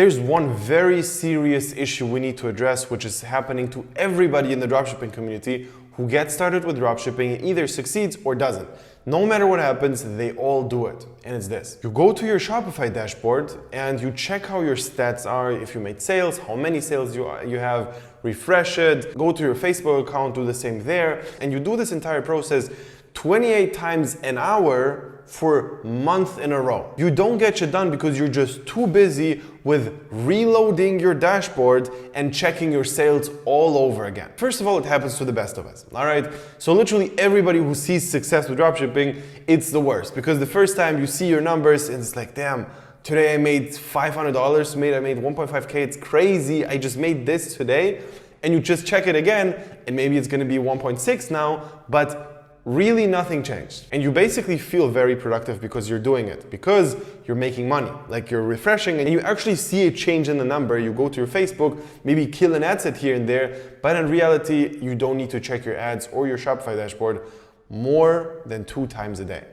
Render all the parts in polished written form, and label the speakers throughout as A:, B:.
A: There's one very serious issue we need to address, which is happening to everybody in the dropshipping community who gets started with dropshipping and either succeeds or doesn't. No matter what happens, they all do it. And it's this. You go to your Shopify dashboard and you check how your stats are, if you made sales, how many sales you have, refresh it, go to your Facebook account, do the same there, and you do this entire process 28 times an hour for a month in a row. You don't get shit done because you're just too busy with reloading your dashboard and checking your sales all over again. First of all, it happens to the best of us, all right? So literally everybody who sees success with dropshipping, it's the worst because the first time you see your numbers and it's like, damn, today I made $500, I made 1.5K, it's crazy, I just made this today. And you just check it again and maybe it's gonna be 1.6 now, but really nothing changed. And you basically feel very productive because you're doing it, because you're making money, like you're refreshing and you actually see a change in the number. You go to your Facebook, maybe kill an ad set here and there, but in reality, you don't need to check your ads or your Shopify dashboard more than 2 times a day,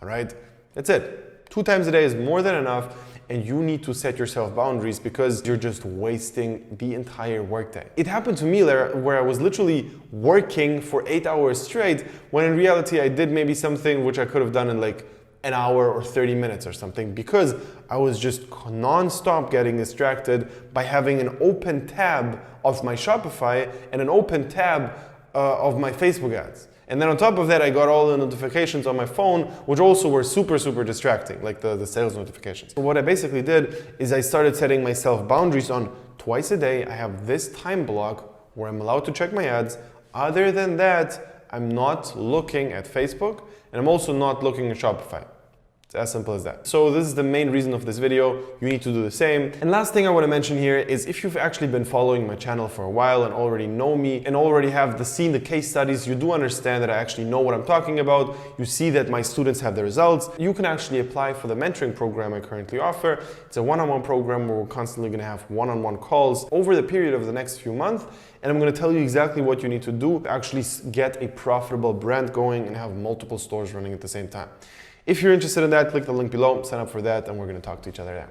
A: all right? That's it. 2 times a day is more than enough. And you need to set yourself boundaries because you're just wasting the entire workday. It happened to me where I was literally working for 8 hours straight when in reality I did maybe something which I could have done in like an hour or 30 minutes or something because I was just non-stop getting distracted by having an open tab of my Shopify and an open tab of my Facebook ads. And then on top of that, I got all the notifications on my phone, which also were super, super distracting, like the sales notifications. So what I basically did is I started setting myself boundaries on twice a day. I have this time block where I'm allowed to check my ads. Other than that, I'm not looking at Facebook and I'm also not looking at Shopify. It's as simple as that. So this is the main reason of this video. You need to do the same. And last thing I want to mention here is if you've actually been following my channel for a while and already know me and already have seen the case studies, you do understand that I actually know what I'm talking about. You see that my students have the results. You can actually apply for the mentoring program I currently offer. It's a one-on-one program where we're constantly going to have one-on-one calls over the period of the next few months. And I'm going to tell you exactly what you need to do to actually get a profitable brand going and have multiple stores running at the same time. If you're interested in that, click the link below, sign up for that, and we're going to talk to each other there.